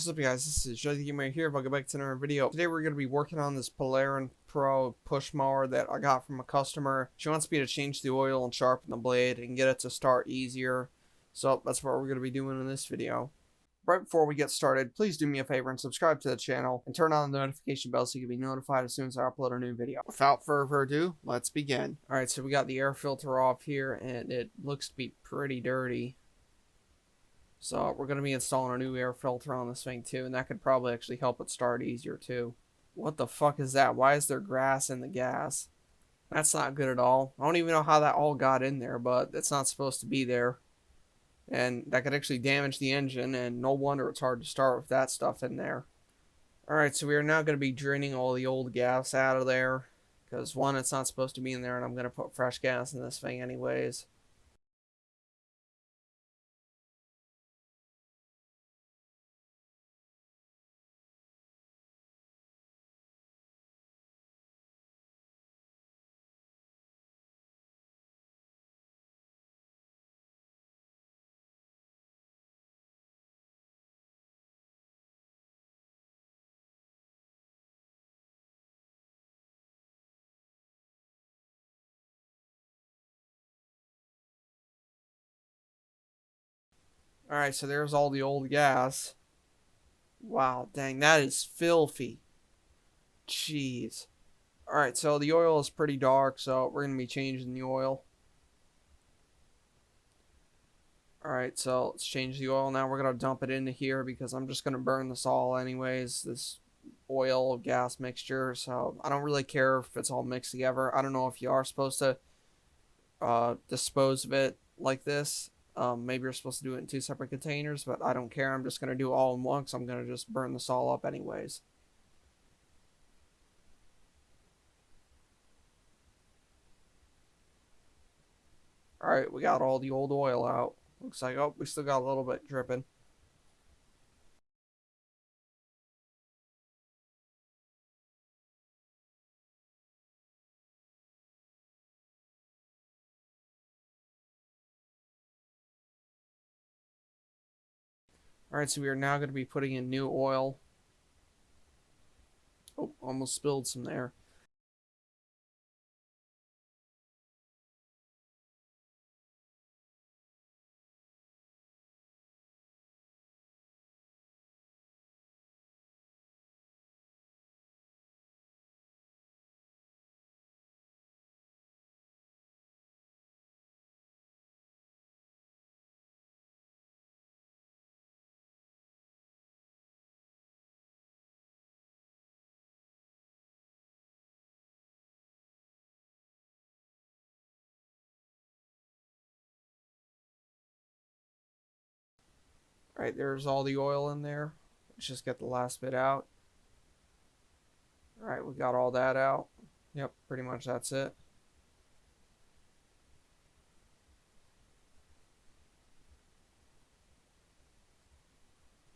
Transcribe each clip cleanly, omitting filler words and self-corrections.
What's up guys, this is Joe the Gamer here. Welcome back to another video. Today we're going to be working on this Poulan Pro Push mower that I got from a customer. She wants me to change the oil and sharpen the blade and get it to start easier. So that's what we're going to be doing in this video. Right before we get started, please do me a favor and subscribe to the channel and turn on the notification bell so you can be notified as soon as I upload a new video. Without further ado, let's begin. Alright, so we got the air filter off here and it looks to be pretty dirty. So we're going to be installing a new air filter on this thing too, and that could probably actually help it start easier too. What the fuck is that? Why is there grass in the gas? That's not good at all. I don't even know how that all got in there, but it's not supposed to be there. And that could actually damage the engine, and no wonder it's hard to start with that stuff in there. Alright, so we are now going to be draining all the old gas out of there. Because one, it's not supposed to be in there, and I'm going to put fresh gas in this thing anyways. Alright, so there's all the old gas. Wow, dang, that is filthy. Jeez. Alright, so the oil is pretty dark, so we're going to be changing the oil. Alright, so let's change the oil now. We're going to dump it into here because I'm just going to burn this all anyways, this oil gas mixture. So I don't really care if it's all mixed together. I don't know if you are supposed to dispose of it like this. Maybe you're supposed to do it in two separate containers, but I don't care. I'm just going to do it all in one because I'm going to just burn this all up anyways. Alright, we got all the old oil out. Looks like, oh, we still got a little bit dripping. Alright, so we are now going to be putting in new oil. Oh, almost spilled some there. Alright, there's all the oil in there. Let's just get the last bit out. Alright, we got all that out. Yep, pretty much that's it.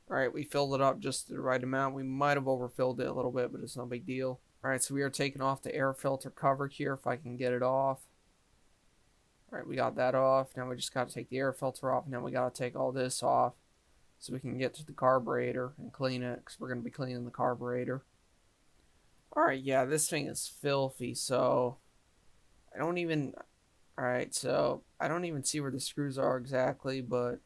Alright, we filled it up just the right amount. We might have overfilled it a little bit, but it's no big deal. Alright, so we are taking off the air filter cover here if I can get it off. Alright, we got that off. Now we just got to take the air filter off. Now we got to take all this off so we can get to the carburetor and clean it because we're going to be cleaning the carburetor. Alright, yeah, this thing is filthy, so I don't even... Alright, so I don't even see where the screws are exactly, but...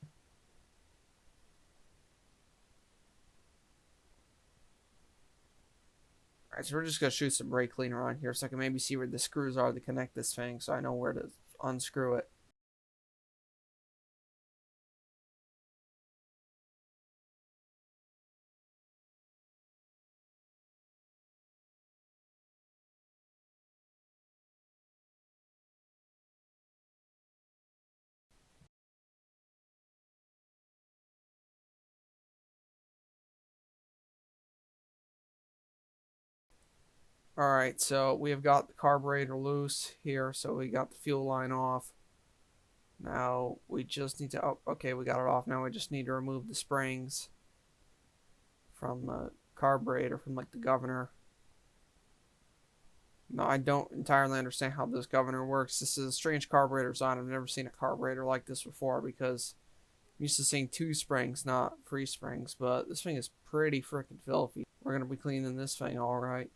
Alright, so we're just going to shoot some brake cleaner on here so I can maybe see where the screws are to connect this thing so I know where to unscrew it. Alright, so we have got the carburetor loose here, so we got the fuel line off. Now we just need to, oh, okay, we got it off. Now we just need to remove the springs from the carburetor, from like the governor. No, I don't entirely understand how this governor works. This is a strange carburetor design. I've never seen a carburetor like this before because I'm used to seeing 2 springs, not 3 springs, but this thing is pretty freaking filthy. We're going to be cleaning this thing alright.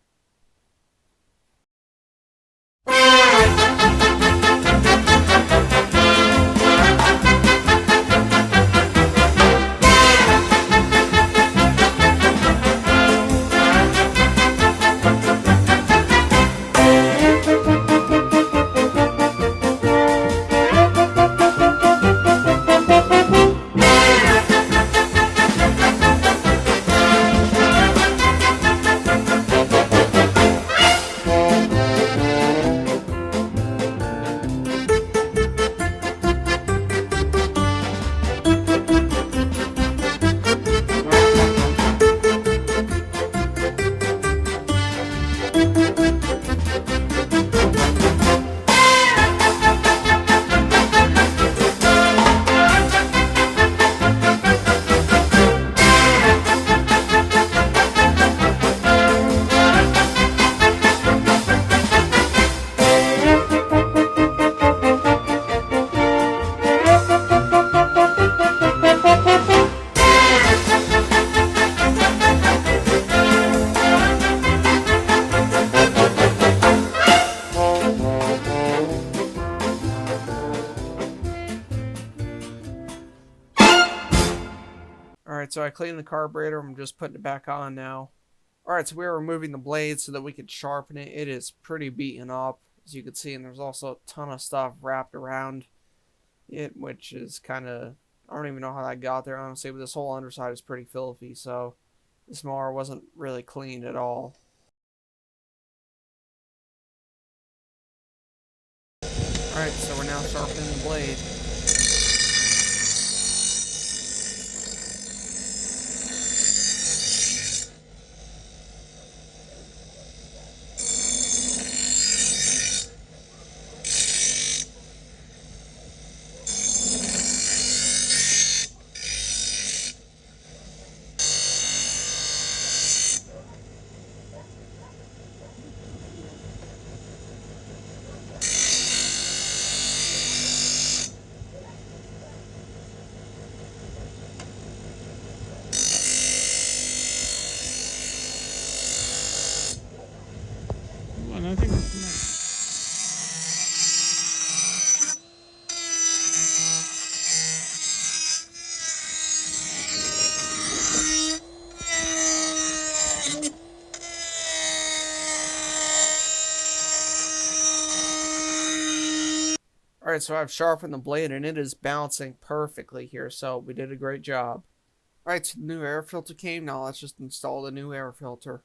Alright, so I cleaned the carburetor. I'm just putting it back on now. Alright, so we're removing the blade so that we could sharpen it. It is pretty beaten up, as you can see, and there's also a ton of stuff wrapped around it, which is kind of... I don't even know how that got there, honestly, but this whole underside is pretty filthy, so this mower wasn't really cleaned at all. Alright, so we're now sharpening the blade. I think it's nice. Alright, so I've sharpened the blade and it is bouncing perfectly here, so we did a great job. Alright, so the new air filter came. Now let's just install the new air filter.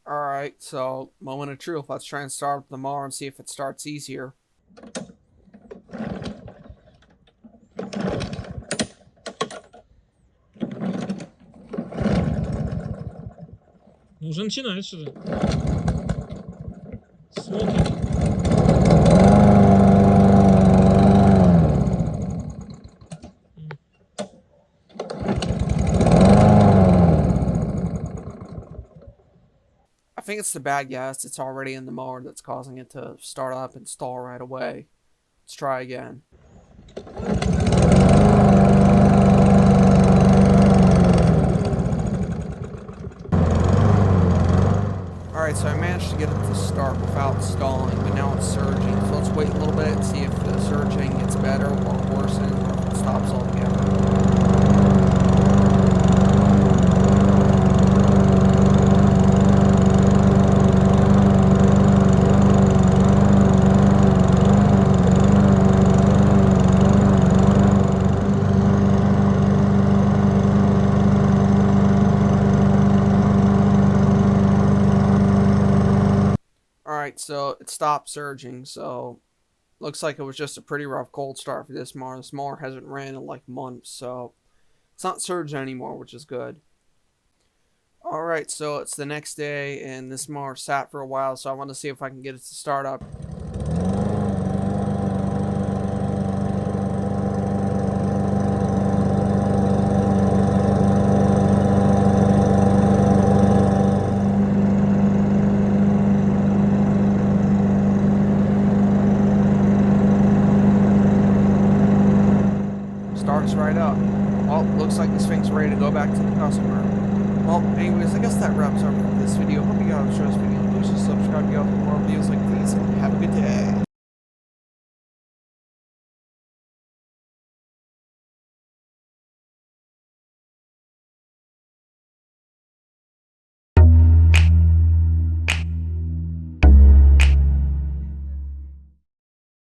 Alright, so moment of truth. Let's try and start with the mower and see if it starts easier. Нужен начинать уже. Смотрим. I think it's the bad gas that's already in the mower that's causing it to start up and stall right away. Let's try again. Alright, so I managed to get it to start without stalling, but now it's surging. So let's wait a little bit and see if the surging gets better or worsens or if it stops altogether. Alright, so it stopped surging, so looks like it was just a pretty rough cold start for this mower. This mower hasn't ran in like months, so it's not surging anymore, which is good. Alright, so it's the next day and this mower sat for a while, so I want to see if I can get it to start up. Starts right up. Well, looks like this thing's ready to go back to the customer. Well, anyways, I guess that wraps up for this video. Hope you guys enjoyed this video. Please subscribe to get more videos like these, and have a good day.